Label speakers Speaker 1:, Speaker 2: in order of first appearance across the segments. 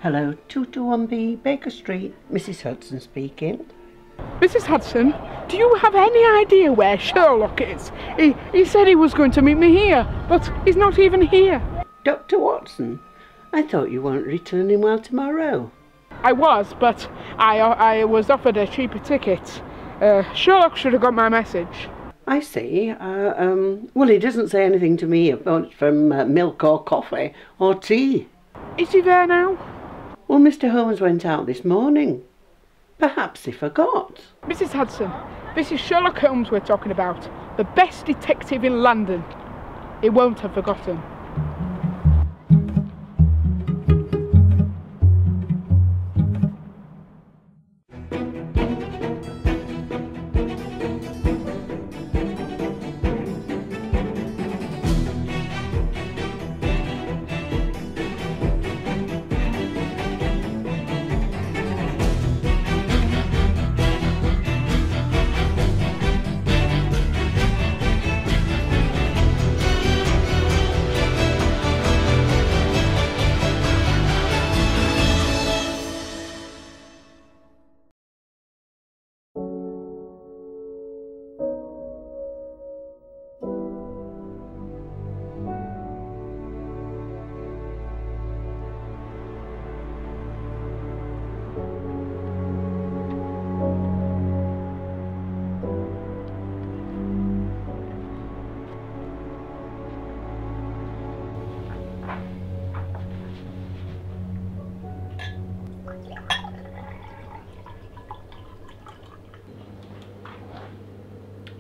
Speaker 1: Hello, 221B Baker Street, Mrs Hudson speaking.
Speaker 2: Mrs Hudson, do you have any idea where Sherlock is? He said he was going to meet me here, but he's not even here.
Speaker 1: Dr Watson, I thought you weren't returning well tomorrow.
Speaker 2: I was, but I was offered a cheaper ticket. Sherlock should have got my message.
Speaker 1: I see. Well, he doesn't say anything to me about from milk or coffee or tea.
Speaker 2: Is he there now?
Speaker 1: Well, Mr Holmes went out this morning. Perhaps he forgot.
Speaker 2: Mrs Hudson, this is Sherlock Holmes we're talking about. The best detective in London. He won't have forgotten.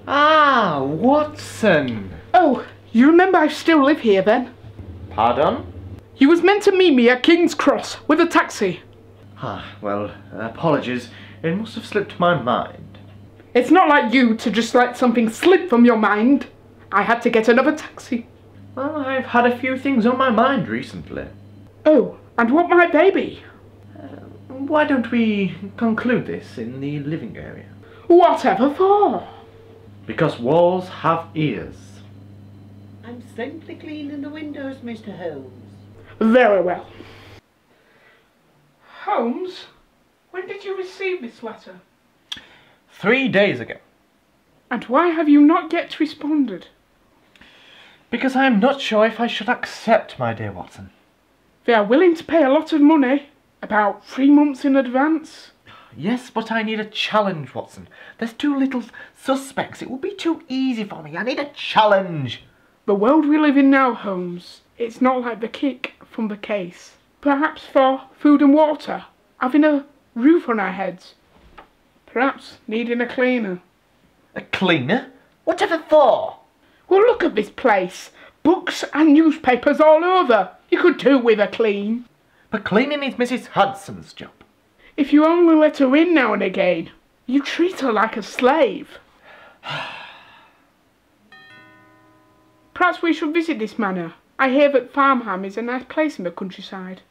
Speaker 3: Ah, Watson!
Speaker 2: Oh, you remember I still live here then?
Speaker 3: Pardon?
Speaker 2: You was meant to meet me at King's Cross with a taxi.
Speaker 3: Well, apologies. It must have slipped my mind.
Speaker 2: It's not like you to just let something slip from your mind. I had to get another taxi.
Speaker 3: Well, I've had a few things on my mind recently.
Speaker 2: Oh, and what might they be?
Speaker 3: Why don't we conclude this in the living area?
Speaker 2: Whatever for?
Speaker 3: Because walls have ears.
Speaker 1: I'm simply cleaning the windows, Mr Holmes.
Speaker 2: Very well. Holmes, when did you receive this letter?
Speaker 3: 3 days ago.
Speaker 2: And why have you not yet responded?
Speaker 3: Because I am not sure if I should accept, my dear Watson.
Speaker 2: They are willing to pay a lot of money, about 3 months in advance.
Speaker 3: Yes, but I need a challenge, Watson. There's too little suspects. It will be too easy for me. I need a challenge.
Speaker 2: The world we live in now, Holmes, it's not like the kick from the case. Perhaps for food and water, having a roof on our heads. Perhaps needing a cleaner.
Speaker 3: A cleaner? Whatever for?
Speaker 2: Well, look at this place. Books and newspapers all over. You could do with a clean.
Speaker 3: But cleaning is Mrs Hudson's job.
Speaker 2: If you only let her in now and again, you treat her like a slave. Perhaps we should visit this manor. I hear that Farnham is a nice place in the countryside.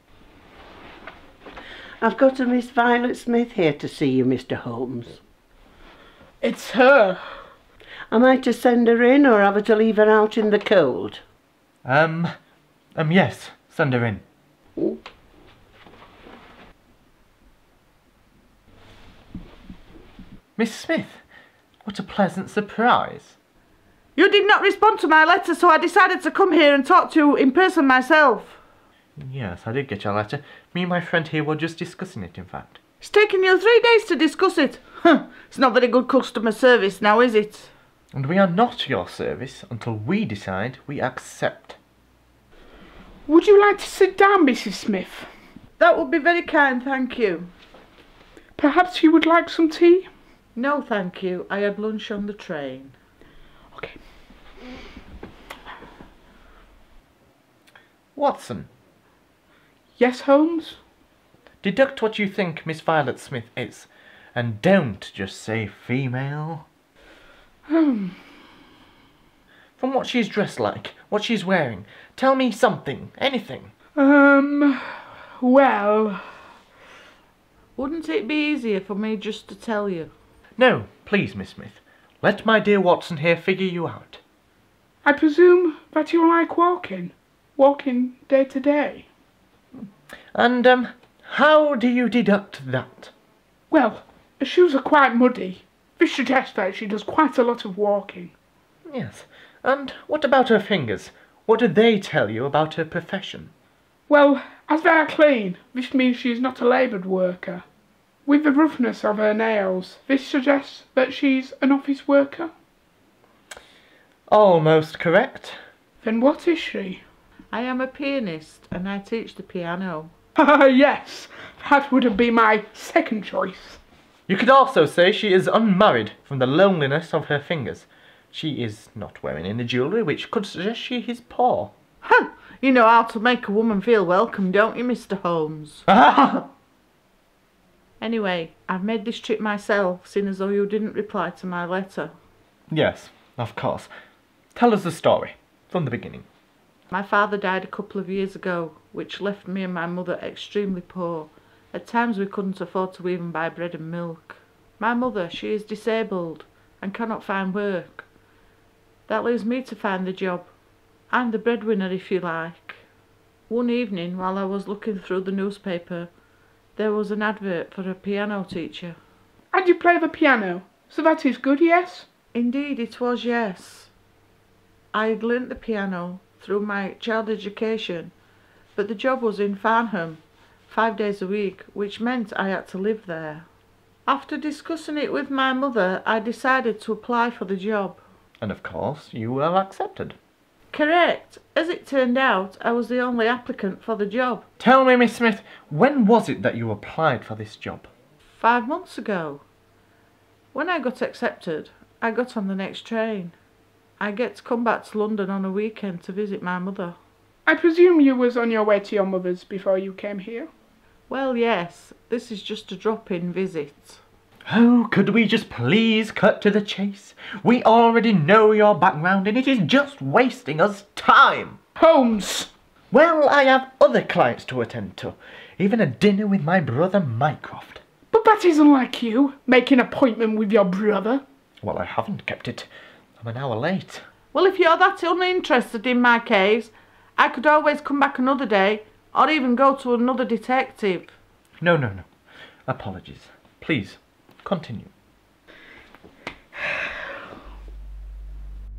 Speaker 1: I've got a Miss Violet Smith here to see you, Mr Holmes.
Speaker 2: It's her.
Speaker 1: Am I to send her in or have her to leave her out in the cold?
Speaker 3: Yes, send her in.
Speaker 1: Oh.
Speaker 3: Miss Smith, what a pleasant surprise.
Speaker 4: You did not respond to my letter, so I decided to come here and talk to you in person myself.
Speaker 3: Yes, I did get your letter. Me and my friend here were just discussing it, in fact.
Speaker 4: It's taken you 3 days to discuss it. It's not very good customer service now, is it?
Speaker 3: And we are not your service until we decide we accept.
Speaker 2: Would you like to sit down, Mrs Smith?
Speaker 4: That would be very kind, thank you.
Speaker 2: Perhaps you would like some tea?
Speaker 4: No, thank you. I had lunch on the train.
Speaker 2: Okay.
Speaker 3: Watson,
Speaker 2: Yes, Holmes?
Speaker 3: deduct what you think Miss Violet Smith is, and don't just say female. From what she's dressed like, what she's wearing, tell me something, anything.
Speaker 2: Well...
Speaker 4: Wouldn't it be easier for me just to tell you?
Speaker 3: No, please, Miss Smith. Let my dear Watson here figure you out.
Speaker 2: I presume that you like walking? Walking day to day?
Speaker 3: And, How do you deduct that?
Speaker 2: Well, her shoes are quite muddy. This suggests that she does quite a lot of walking.
Speaker 3: Yes. And what about her fingers? What do they tell you about her profession?
Speaker 2: Well, as they are clean, this means she is not a laboured worker. With the roughness of her nails, this suggests that she's an office worker.
Speaker 3: Almost correct.
Speaker 2: Then what is she?
Speaker 4: I am a pianist and I teach the piano.
Speaker 2: Yes, that would have been my second choice.
Speaker 3: You could also say she is unmarried from the loneliness of her fingers. She is not wearing any jewellery, which could suggest she is poor.
Speaker 4: Huh! You know how to make a woman feel welcome, don't you, Mr. Holmes? Anyway, I've made this trip myself, seeing as though you didn't reply to my letter.
Speaker 3: Yes, of course. Tell us the story, from the beginning.
Speaker 4: My father died a couple of years ago, which left me and my mother extremely poor. At times we couldn't afford to even buy bread and milk. My mother, she is disabled and cannot find work. That leaves me to find the job. I'm the breadwinner, if you like. One evening, while I was looking through the newspaper, there was an advert for a piano teacher.
Speaker 2: And you play the piano, so that is good, yes?
Speaker 4: Indeed it was, yes. I had learnt the piano through my child education, but the job was in Farnham, 5 days a week, which meant I had to live there. After discussing it with my mother, I decided to apply for the job.
Speaker 3: And of course, you were accepted.
Speaker 4: Correct. As it turned out, I was the only applicant for the job.
Speaker 3: Tell me, Miss Smith, when was it that you applied for this job?
Speaker 4: 5 months ago. When I got accepted, I got on the next train. I get to come back to London on a weekend to visit my mother.
Speaker 2: I presume you was on your way to your mother's before you came here?
Speaker 4: Well, yes. This is just a drop-in visit.
Speaker 3: Oh, could we just please cut to the chase? We already know your background and it is just wasting us time.
Speaker 2: Holmes!
Speaker 3: Well, I have other clients to attend to. Even a dinner with my brother Mycroft.
Speaker 2: But that isn't like you, make an appointment with your brother.
Speaker 3: Well, I haven't kept it. I'm an hour late.
Speaker 4: Well, if you're that uninterested in my case, I could always come back another day, or even go to another detective.
Speaker 3: No. Apologies. Please, continue.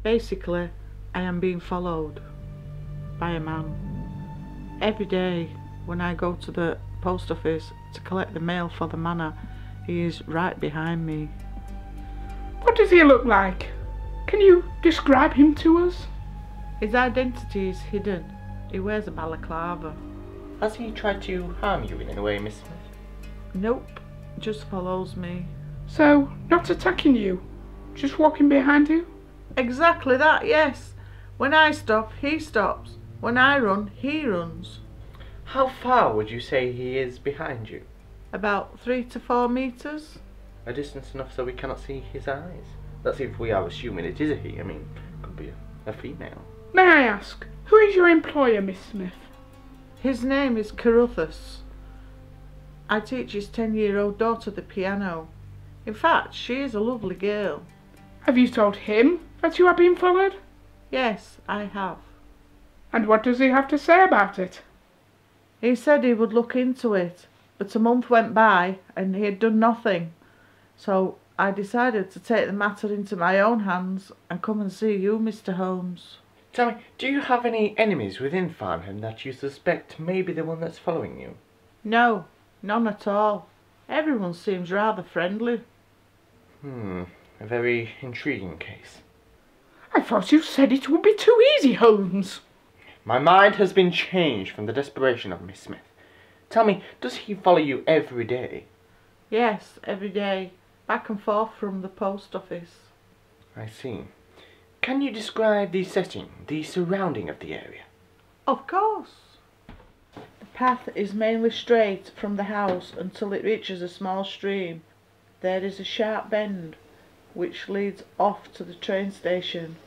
Speaker 4: Basically, I am being followed by a man. Every day when I go to the post office to collect the mail for the manor, he is right behind me.
Speaker 2: What does he look like? Can you describe him to us?
Speaker 4: His identity is hidden. He wears a balaclava.
Speaker 3: Has he tried to harm you in any way, Miss Smith?
Speaker 4: Nope, just follows me.
Speaker 2: So, not attacking you, just walking behind you?
Speaker 4: Exactly that, yes. When I stop, he stops. When I run, he runs.
Speaker 3: How far would you say he is behind you?
Speaker 4: About 3 to 4 metres.
Speaker 3: A distance enough so we cannot see his eyes. That's if we are assuming it is a he. I mean, could be a female.
Speaker 2: May I ask, who is your employer, Miss Smith?
Speaker 4: His name is Caruthers. I teach his 10-year-old daughter the piano. In fact, she is a lovely girl.
Speaker 2: Have you told him that you are being followed?
Speaker 4: Yes, I have.
Speaker 2: And what does he have to say about it?
Speaker 4: He said he would look into it, but a month went by and he had done nothing. So I decided to take the matter into my own hands and come and see you, Mr. Holmes.
Speaker 3: Tell me, do you have any enemies within Farnham that you suspect may be the one that's following you?
Speaker 4: No, none at all. Everyone seems rather friendly.
Speaker 3: A very intriguing case.
Speaker 2: I thought you said it would be too easy, Holmes.
Speaker 3: My mind has been changed from the desperation of Miss Smith. Tell me, does he follow you every day?
Speaker 4: Yes, every day. Back and forth from the post office.
Speaker 3: I see. Can you describe the setting, the surrounding of the area?
Speaker 4: Of course. The path is mainly straight from the house until it reaches a small stream. There is a sharp bend which leads off to the train station.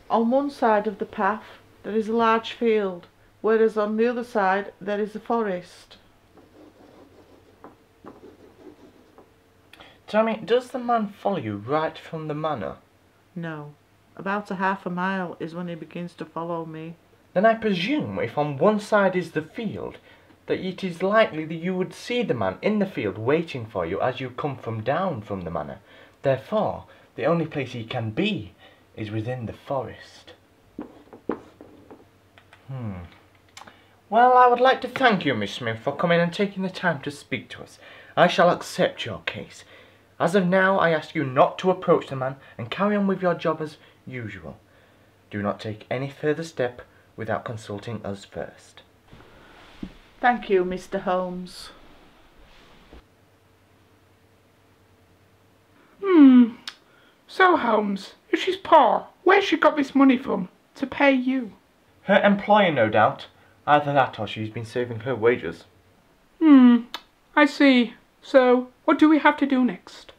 Speaker 4: On one side of the path there is a large field, whereas on the other side there is a forest.
Speaker 3: Tell me, does the man follow you right from the manor?
Speaker 4: No, about a half a mile is when he begins to follow me.
Speaker 3: Then I presume if on one side is the field, that it is likely that you would see the man in the field waiting for you as you come down from the manor. Therefore, the only place he can be is within the forest. Well, I would like to thank you, Miss Smith, for coming and taking the time to speak to us. I shall accept your case. As of now, I ask you not to approach the man and carry on with your job as usual. Do not take any further step without consulting us first.
Speaker 4: Thank you, Mr. Holmes.
Speaker 2: So, Holmes, if she's poor, where's she got this money from to pay you?
Speaker 3: Her employer, no doubt. Either that or she's been saving her wages.
Speaker 2: I see. So, what do we have to do next?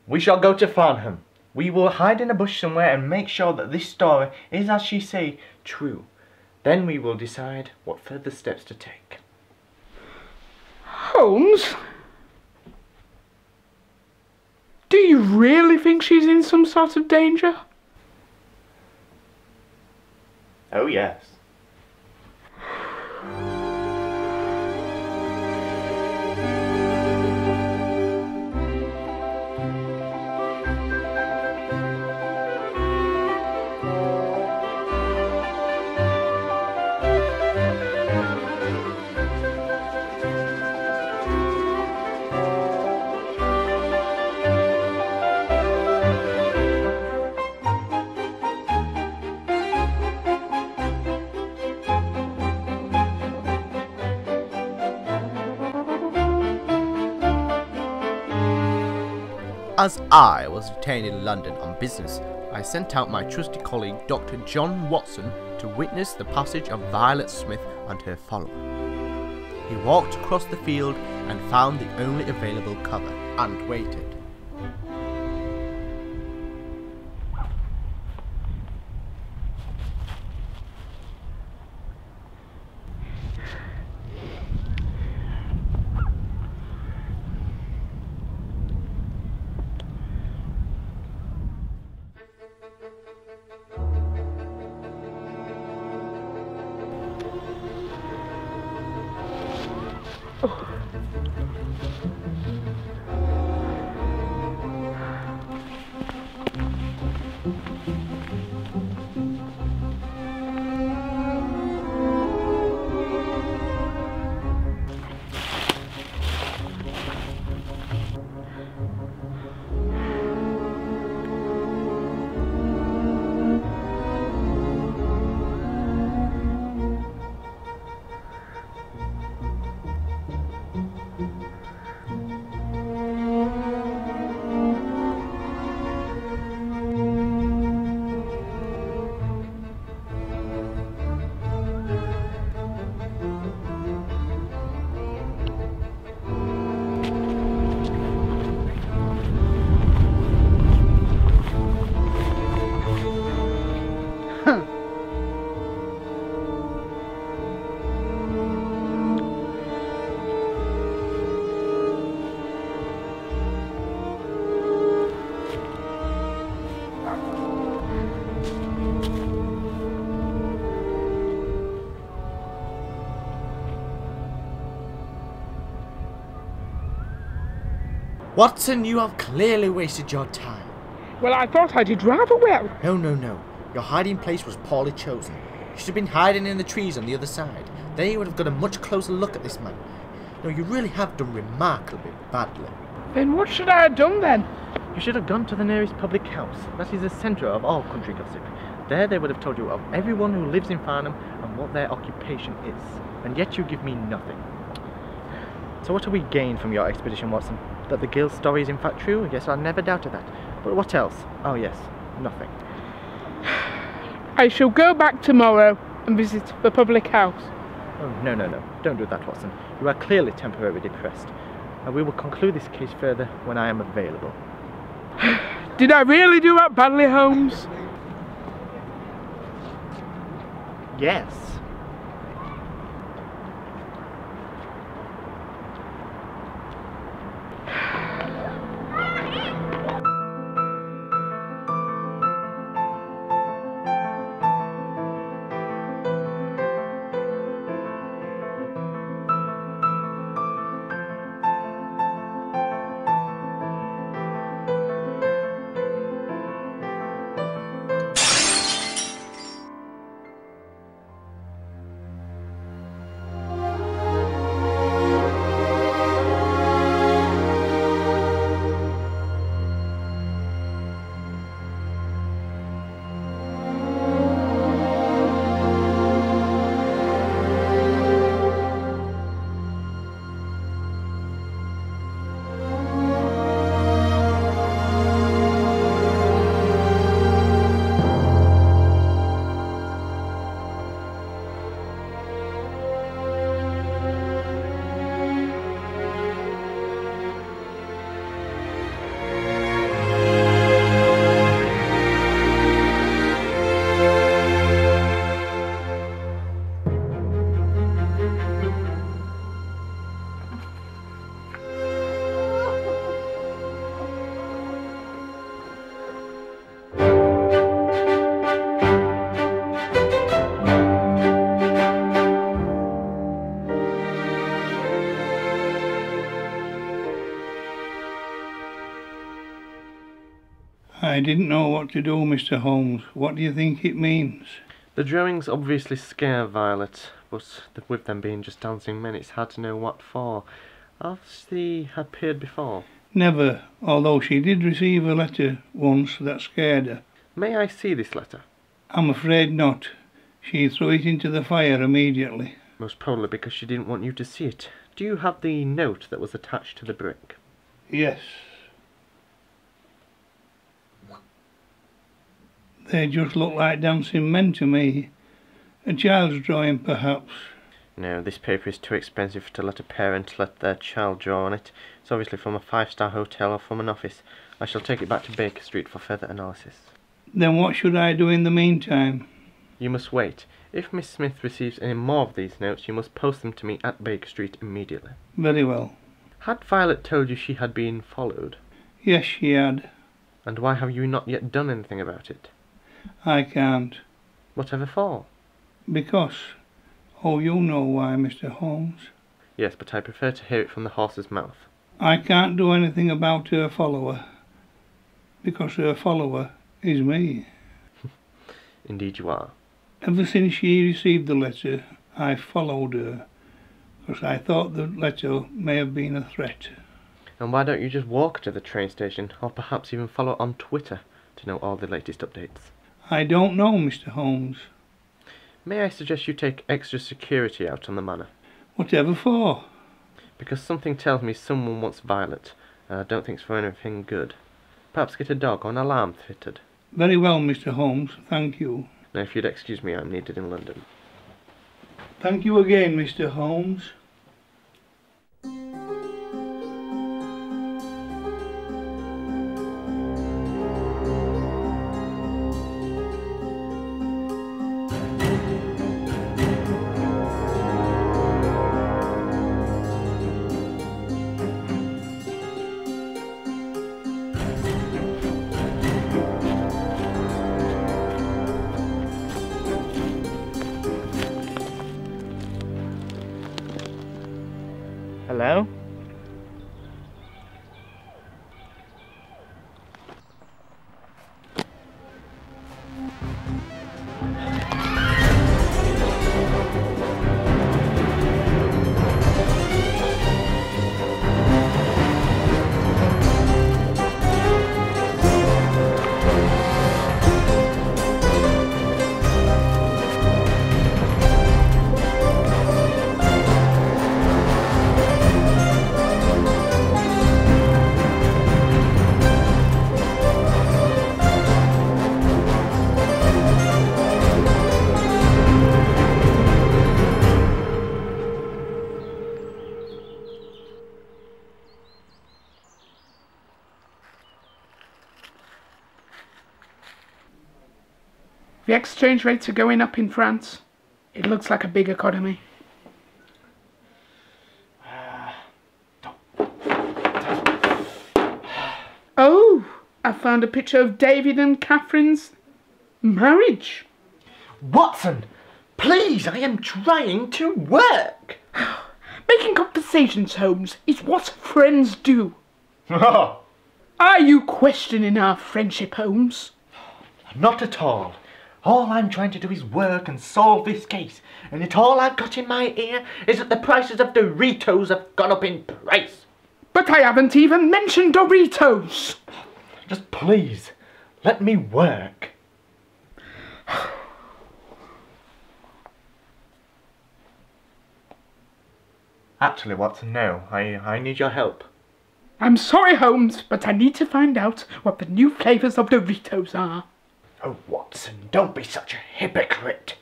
Speaker 3: We shall go to Farnham. We will hide in a bush somewhere and make sure that this story is, as she say, true. Then we will decide what further steps to take.
Speaker 2: Holmes? Do you really think she's in some sort of danger?
Speaker 3: Oh, yes.
Speaker 5: As I was detained in London on business, I sent out my trusty colleague Dr. John Watson to witness the passage of Violet Smith and her follower. He walked across the field and found the only available cover, and waited. Watson, you have clearly wasted your time.
Speaker 2: Well, I thought I did rather well.
Speaker 5: No. Your hiding place was poorly chosen. You should have been hiding in the trees on the other side. Then you would have got a much closer look at this man. No, you really have done remarkably badly.
Speaker 2: Then what should I have done then?
Speaker 3: You should have gone to the nearest public house. That is the centre of all country gossip. There they would have told you of everyone who lives in Farnham and what their occupation is. And yet you give me nothing. So what have we gained from your expedition, Watson? That the guild story is in fact true? Yes, I never doubted that. But what else? Oh yes, nothing.
Speaker 2: I shall go back tomorrow and visit the public house.
Speaker 3: Oh, no. Don't do that, Watson. You are clearly temporarily depressed. And we will conclude this case further when I am available.
Speaker 2: Did I really do that badly, Holmes?
Speaker 3: Yes.
Speaker 6: I didn't know what to do, Mr. Holmes. What do you think it means?
Speaker 3: The drawings obviously scare Violet, but with them being just dancing men, it's hard to know what for. Has she appeared before?
Speaker 6: Never, although she did receive a letter once that scared her.
Speaker 3: May I see this letter?
Speaker 6: I'm afraid not. She threw it into the fire immediately.
Speaker 3: Most probably because she didn't want you to see it. Do you have the note that was attached to the brick?
Speaker 6: Yes. They just look like dancing men to me. A child's drawing, perhaps.
Speaker 3: No, this paper is too expensive to let a parent let their child draw on it. It's obviously from a five-star hotel or from an office. I shall take it back to Baker Street for further analysis.
Speaker 6: Then what should I do in the meantime?
Speaker 3: You must wait. If Miss Smith receives any more of these notes, you must post them to me at Baker Street immediately.
Speaker 6: Very well.
Speaker 3: Had Violet told you she had been followed?
Speaker 6: Yes, she had.
Speaker 3: And why have you not yet done anything about it?
Speaker 6: I can't.
Speaker 3: Whatever for?
Speaker 6: Because... Oh, you know why, Mr. Holmes.
Speaker 3: Yes, but I prefer to hear it from the horse's mouth.
Speaker 6: I can't do anything about her follower. Because her follower is me.
Speaker 3: Indeed you are.
Speaker 6: Ever since she received the letter, I followed her. Because I thought the letter may have been a threat.
Speaker 3: And why don't you just walk to the train station, or perhaps even follow on Twitter to know all the latest updates?
Speaker 6: I don't know, Mr. Holmes.
Speaker 3: May I suggest you take extra security out on the manor?
Speaker 6: Whatever for?
Speaker 3: Because something tells me someone wants Violet, and I don't think it's for anything good. Perhaps get a dog or an alarm fitted.
Speaker 6: Very well, Mr. Holmes, thank you.
Speaker 3: Now if you'd excuse me, I'm needed in London.
Speaker 6: Thank you again, Mr. Holmes.
Speaker 3: Hello?
Speaker 2: The exchange rates are going up in France. It looks like a big economy. Oh, I found a picture of David and Catherine's marriage.
Speaker 3: Watson! Please, I am trying to work!
Speaker 2: Making conversations, Holmes, is what friends do.
Speaker 3: Not
Speaker 2: Are you questioning our friendship, Holmes?
Speaker 3: at all. All I'm trying to do is work and solve this case, and yet all I've got in my ear is that the prices of Doritos have gone up in price.
Speaker 2: But I haven't even mentioned Doritos.
Speaker 3: Just please, let me work. Actually, Watson, no. I need your help.
Speaker 2: I'm sorry, Holmes, but I need to find out what the new flavours of Doritos are.
Speaker 3: Oh, Watson, don't be such a hypocrite.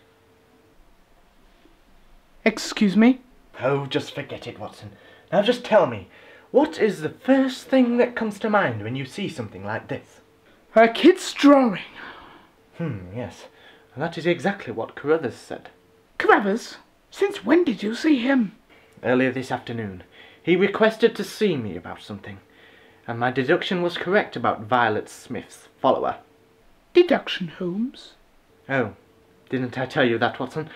Speaker 2: Excuse me?
Speaker 3: Oh, just forget it, Watson. Now just tell me, what is the first thing that comes to mind when you see something like this?
Speaker 2: A kid's drawing.
Speaker 3: Yes. And that is exactly what Carruthers said.
Speaker 2: Carruthers? Since when did you see him?
Speaker 3: Earlier this afternoon. He requested to see me about something, and my deduction was correct about Violet Smith's follower.
Speaker 2: Deduction, Holmes?
Speaker 3: Oh, didn't I tell you that, Watson?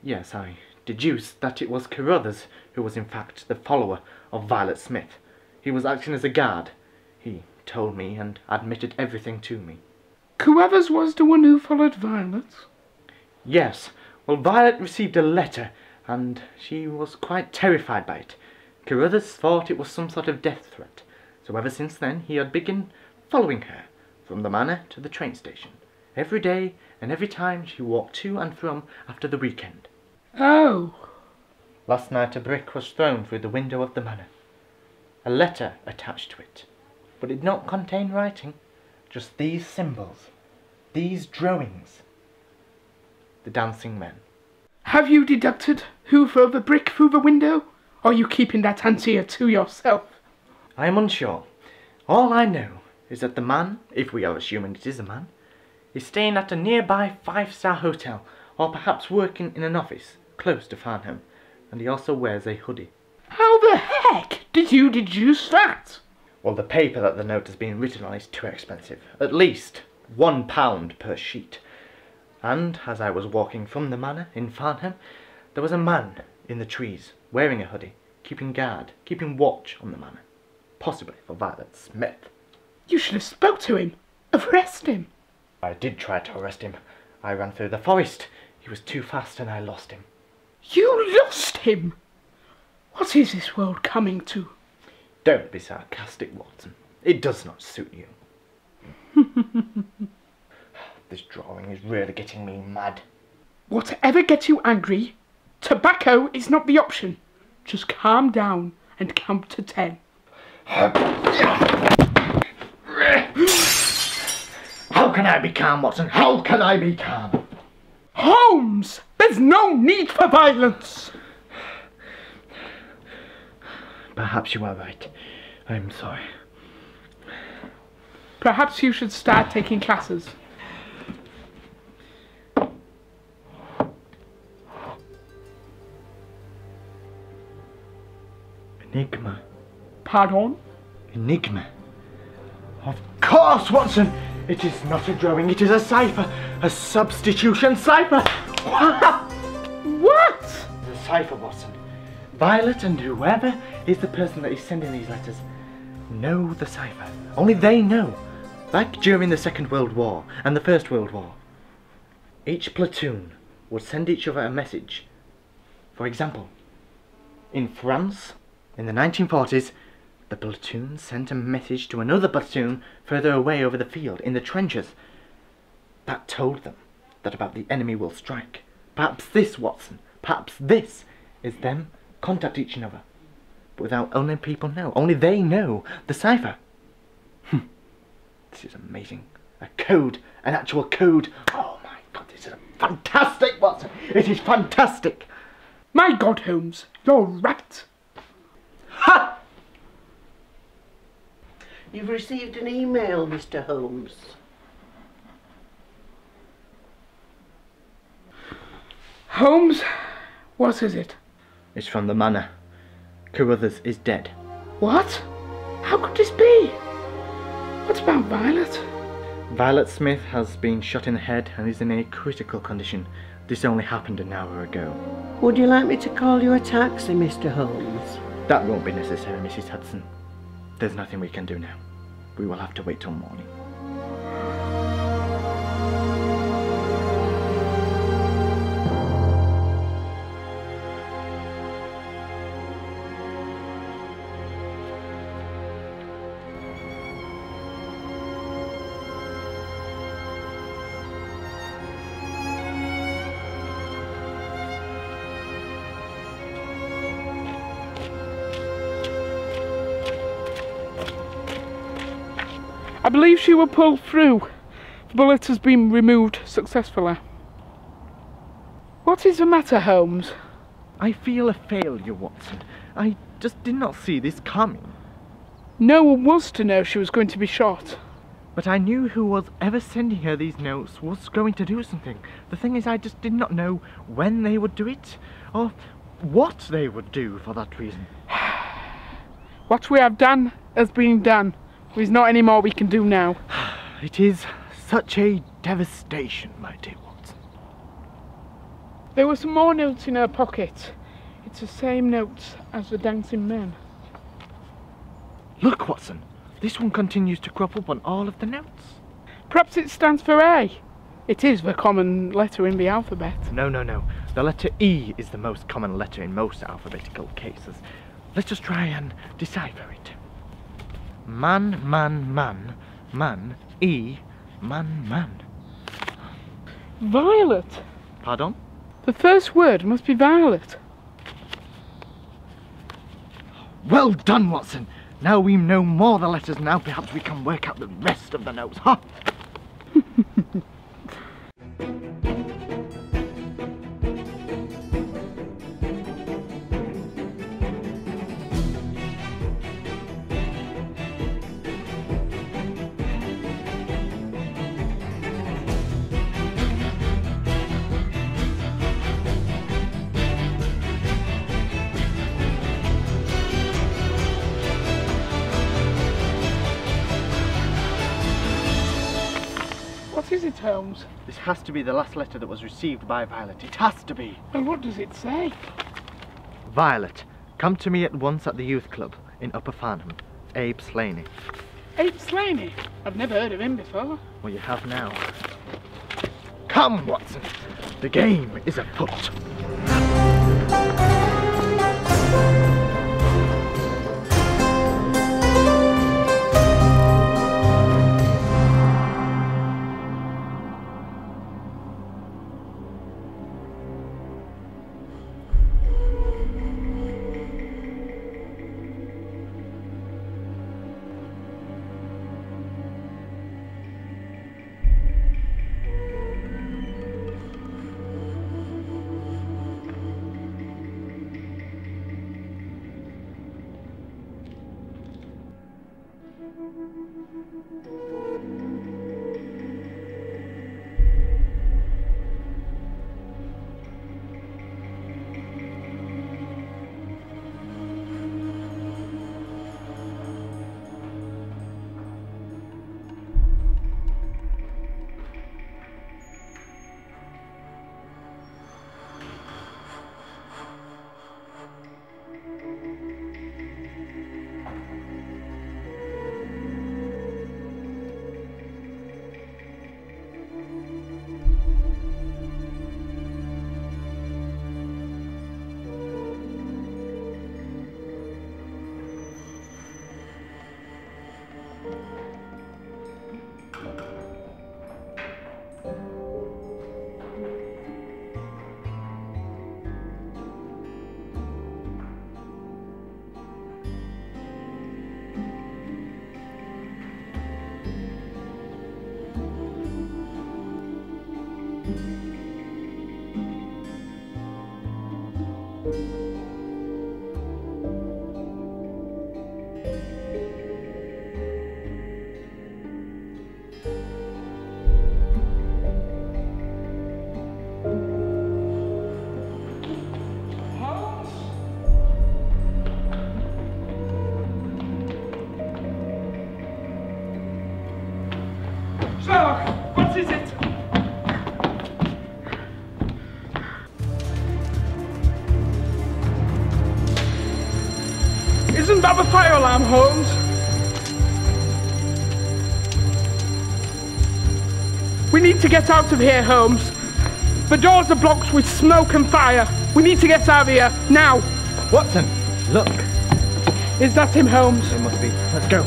Speaker 3: Yes, I deduced that it was Carruthers who was in fact the follower of Violet Smith. He was acting as a guard. He told me and admitted everything to me.
Speaker 2: Carruthers was the one who followed Violet?
Speaker 3: Yes, well, Violet received a letter, and she was quite terrified by it. Carruthers thought it was some sort of death threat, so ever since then he had begun following her, from the manor to the train station, every day and every time she walked to and from after the weekend.
Speaker 2: Oh.
Speaker 3: Last night a brick was thrown through the window of the manor. A letter attached to it, but it did not contain writing, just these symbols, these drawings. The dancing men.
Speaker 2: Have you deducted who threw the brick through the window? Or are you keeping that answer to yourself?
Speaker 3: I am unsure. All I know is that the man, if we are assuming it is a man, is staying at a nearby 5-star hotel, or perhaps working in an office close to Farnham, and he also wears a hoodie.
Speaker 2: How the heck did you deduce that?
Speaker 3: Well, the paper that the note has been written on is too expensive. At least £1 per sheet. And as I was walking from the manor in Farnham, there was a man in the trees, wearing a hoodie, keeping guard, keeping watch on the manor. Possibly for Violet Smith.
Speaker 2: You should have spoke to him. Arrest him.
Speaker 3: I did try to arrest him. I ran through the forest. He was too fast and I lost him.
Speaker 2: You lost him? What is this world coming to?
Speaker 3: Don't be sarcastic, Watson. It does not suit you. This drawing is really getting me mad.
Speaker 2: Whatever gets you angry, tobacco is not the option. Just calm down and count to 10.
Speaker 3: How can I be calm, Watson? How can I be calm?
Speaker 2: Holmes! There's no need for violence!
Speaker 3: Perhaps you are right. I'm sorry.
Speaker 2: Perhaps you should start taking classes.
Speaker 3: Enigma.
Speaker 2: Pardon?
Speaker 3: Enigma. Of course, Watson! It is not a drawing, it is a cipher. A substitution cipher.
Speaker 2: What?
Speaker 3: The cipher, Watson. Violet and whoever is the person that is sending these letters know the cipher. Only they know. Like during the Second World War and the First World War. Each platoon would send each other a message. For example, in France, in the 1940s, the platoon sent a message to another platoon further away over the field, in the trenches. That told them that about the enemy will strike. Perhaps this, Watson, perhaps this is them contact each other. But without only people know, only they know the cipher. This is amazing. A code, an actual code. Oh my God, this is fantastic, Watson. It is fantastic.
Speaker 2: My God, Holmes, you're right.
Speaker 3: Ha!
Speaker 1: You've received an email, Mr. Holmes.
Speaker 2: Holmes, what is it?
Speaker 3: It's from the manor. Carruthers is dead.
Speaker 2: What? How could this be? What about Violet?
Speaker 3: Violet Smith has been shot in the head and is in a critical condition. This only happened an hour ago.
Speaker 1: Would you like me to call you a taxi, Mr. Holmes?
Speaker 3: That won't be necessary, Mrs. Hudson. There's nothing we can do now. We will have to wait till morning.
Speaker 2: I believe she will pull through. The bullet has been removed successfully. What is the matter, Holmes?
Speaker 3: I feel a failure, Watson. I just did not see this coming.
Speaker 2: No one was to know she was going to be shot.
Speaker 3: But I knew who was ever sending her these notes was going to do something. The thing is, I just did not know when they would do it, or what they would do for that reason.
Speaker 2: What we have done has been done. There's not any more we can do now.
Speaker 3: It is such a devastation, my dear Watson.
Speaker 2: There were some more notes in her pocket. It's the same notes as the dancing men.
Speaker 3: Look, Watson. This one continues to crop up on all of the notes.
Speaker 2: Perhaps it stands for A. It is the common letter in the alphabet.
Speaker 3: No. The letter E is the most common letter in most alphabetical cases. Let us try and decipher it. Man, E, man.
Speaker 2: Violet.
Speaker 3: Pardon?
Speaker 2: The first word must be violet.
Speaker 3: Well done, Watson. Now we know more of the letters, now perhaps we can work out the rest of the notes, huh?
Speaker 2: What is it, Holmes?
Speaker 3: This has to be the last letter that was received by Violet. It has to be.
Speaker 2: And what does it say?
Speaker 3: Violet, come to me at once at the youth club in Upper Farnham. Abe Slaney.
Speaker 2: Abe Slaney? I've never heard of him before.
Speaker 3: Well, you have now. Come, Watson. The game is afoot.
Speaker 2: Sherlock, what is it? Isn't that the fire alarm, Holmes? We need to get out of here, Holmes. The doors are blocked with smoke and fire. We need to get out of here, now.
Speaker 3: Watson, look.
Speaker 2: Is that him, Holmes?
Speaker 3: It must be. Let's go.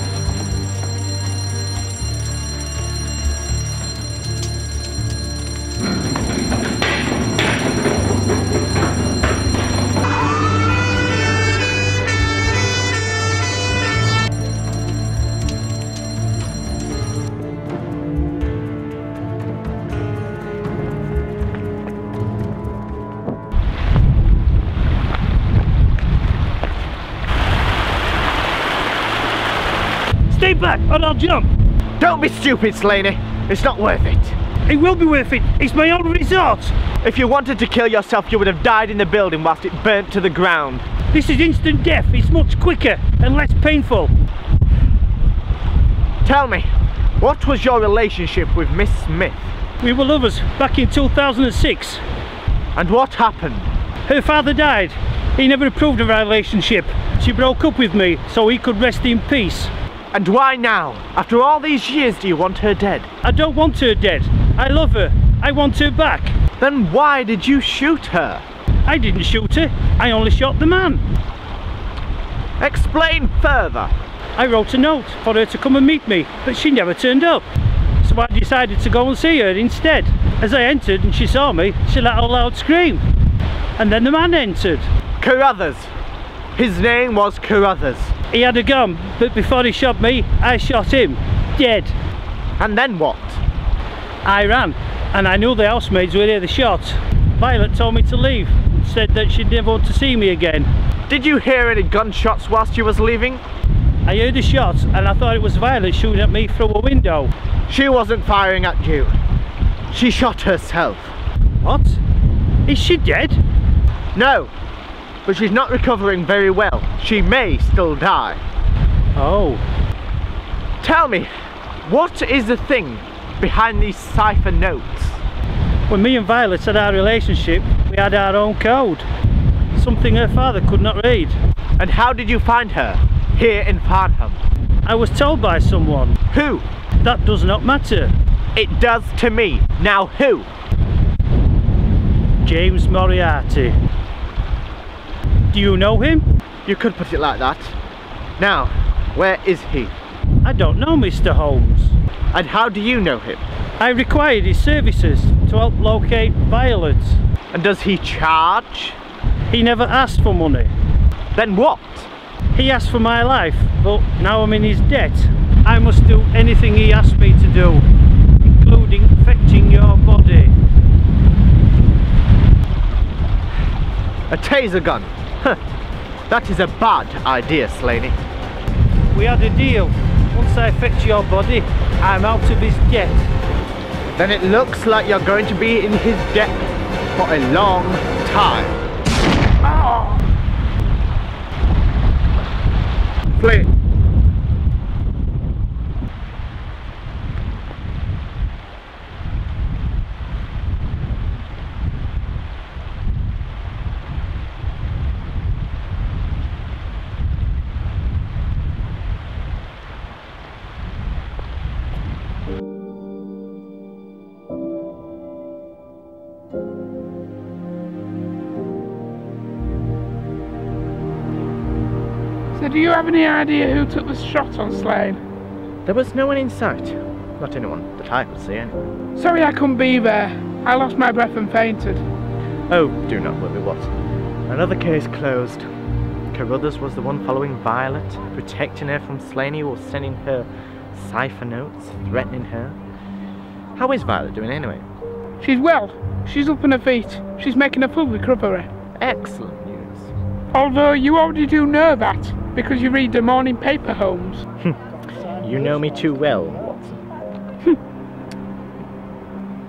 Speaker 7: Stay back or I'll jump.
Speaker 3: Don't be stupid, Slaney. It's not worth it.
Speaker 7: It will be worth it. It's my only resort.
Speaker 3: If you wanted to kill yourself, you would have died in the building whilst it burnt to the ground.
Speaker 7: This is instant death. It's much quicker and less painful.
Speaker 3: Tell me, what was your relationship with Miss Smith?
Speaker 7: We were lovers back in 2006.
Speaker 3: And what happened?
Speaker 7: Her father died. He never approved of our relationship. She broke up with me so he could rest in peace.
Speaker 3: And why now? After all these years, do you want her dead?
Speaker 7: I don't want her dead. I love her. I want her back.
Speaker 3: Then why did you shoot her?
Speaker 7: I didn't shoot her. I only shot the man.
Speaker 3: Explain further.
Speaker 7: I wrote a note for her to come and meet me, but she never turned up. So I decided to go and see her instead. As I entered and she saw me, she let out a loud scream. And then the man entered.
Speaker 3: Carruthers. His name was Carruthers.
Speaker 7: He had a gun, but before he shot me, I shot him. Dead.
Speaker 3: And then what?
Speaker 7: I ran, and I knew the housemaids would hear the shots. Violet told me to leave, and said that she'd never want to see me again.
Speaker 3: Did you hear any gunshots whilst you was leaving?
Speaker 7: I heard the shots, and I thought it was Violet shooting at me through a window.
Speaker 3: She wasn't firing at you. She shot herself.
Speaker 7: What? Is she dead?
Speaker 3: No, but she's not recovering very well. She may still die.
Speaker 7: Oh.
Speaker 3: Tell me, what is the thing behind these cipher notes?
Speaker 7: When me and Violet had our relationship, we had our own code. Something her father could not read.
Speaker 3: And how did you find her here in Farnham?
Speaker 7: I was told by someone.
Speaker 3: Who?
Speaker 7: That does not matter.
Speaker 3: It does to me. Now who?
Speaker 7: James Moriarty. Do you know him?
Speaker 3: You could put it like that. Now, where is he?
Speaker 7: I don't know, Mr. Holmes.
Speaker 3: And how do you know him?
Speaker 7: I required his services to help locate Violet.
Speaker 3: And does he charge?
Speaker 7: He never asked for money.
Speaker 3: Then what?
Speaker 7: He asked for my life, but now I'm in his debt. I must do anything he asked me to do, including fetching your body.
Speaker 3: A taser gun? Huh. That is a bad idea, Slaney.
Speaker 7: We had a deal. Once I fetch your body, I'm out of his debt.
Speaker 3: Then it looks like you're going to be in his debt for a long time.
Speaker 2: Oh.
Speaker 3: Flee.
Speaker 2: So do you have any idea who took the shot on Slane?
Speaker 3: There was no one in sight. Not anyone that I could see anyway.
Speaker 2: Sorry I couldn't be there. I lost my breath and fainted.
Speaker 3: Oh, do not worry, Watson. Another case closed. Carruthers was the one following Violet, protecting her from Slaney, who was sending her cipher notes, threatening her. How is Violet doing anyway?
Speaker 2: She's well. She's up on her feet. She's making a full recovery.
Speaker 3: Excellent news.
Speaker 2: Although you already do know that, because you read the morning paper, Holmes.
Speaker 3: You know me too well, Watson.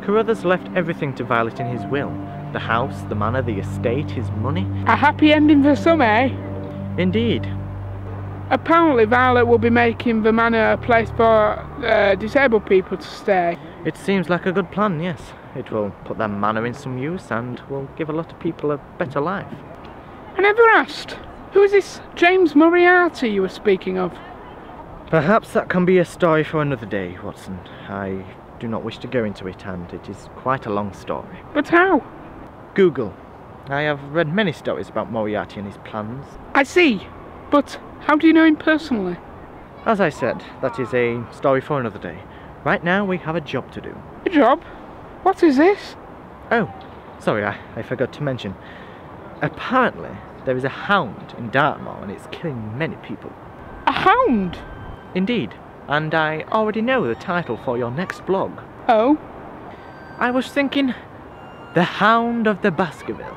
Speaker 3: Carruthers left everything to Violet in his will. The house, the manor, the estate, his money.
Speaker 2: A happy ending for some, eh?
Speaker 3: Indeed.
Speaker 2: Apparently Violet will be making the manor a place for disabled people to stay.
Speaker 3: It seems like a good plan, yes. It will put their manor in some use and will give a lot of people a better life.
Speaker 2: I never asked. Who is this James Moriarty you were speaking of?
Speaker 3: Perhaps that can be a story for another day, Watson. I do not wish to go into it, and it is quite a long story.
Speaker 2: But how?
Speaker 3: Google. I have read many stories about Moriarty and his plans.
Speaker 2: I see. But how do you know him personally?
Speaker 3: As I said, that is a story for another day. Right now we have a job to do.
Speaker 2: A job? What is this?
Speaker 3: Oh, sorry, I forgot to mention. Apparently, there is a hound in Dartmoor and it's killing many people.
Speaker 2: A hound?
Speaker 3: Indeed, and I already know the title for your next blog.
Speaker 2: Oh?
Speaker 3: I was thinking, The Hound of the Baskervilles.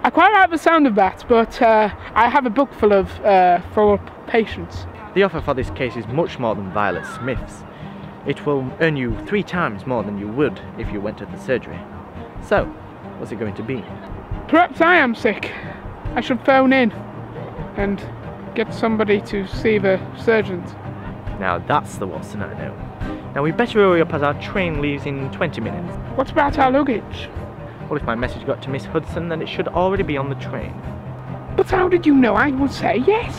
Speaker 2: I quite like the sound of that, but I have a book full of patients.
Speaker 3: The offer for this case is much more than Violet Smith's. It will earn you 3 times more than you would if you went to the surgery. So, what's it going to be?
Speaker 2: Perhaps I am sick. I should phone in and get somebody to see the surgeons.
Speaker 3: Now that's the Watson I know. Now we better hurry up as our train leaves in 20 minutes.
Speaker 2: What about our luggage?
Speaker 3: Well, if my message got to Miss Hudson, then it should already be on the train.
Speaker 2: But how did you know I would say yes?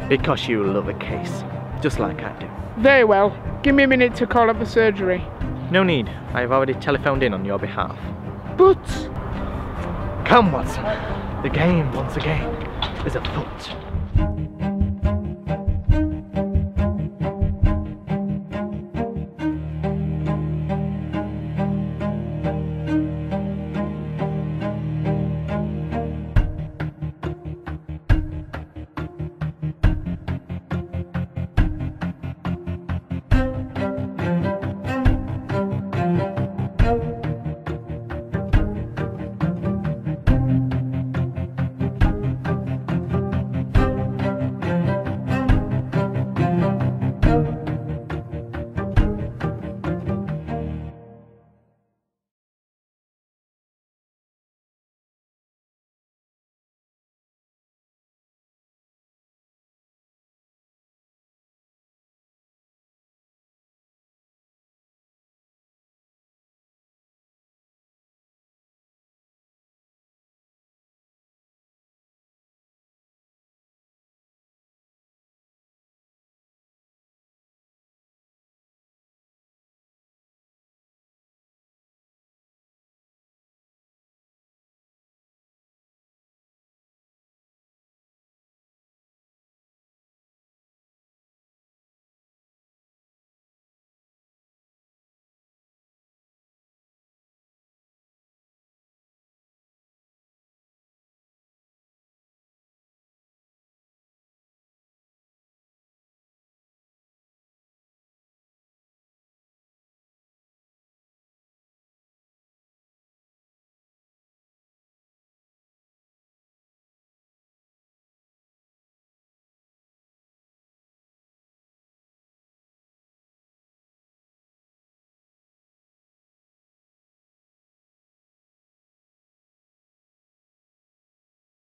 Speaker 3: Because you love a case, just like I do.
Speaker 2: Very well. Give me a minute to call up the surgery.
Speaker 3: No need. I have already telephoned in on your behalf.
Speaker 2: But...
Speaker 3: Come, Watson. The game, once again, is afoot.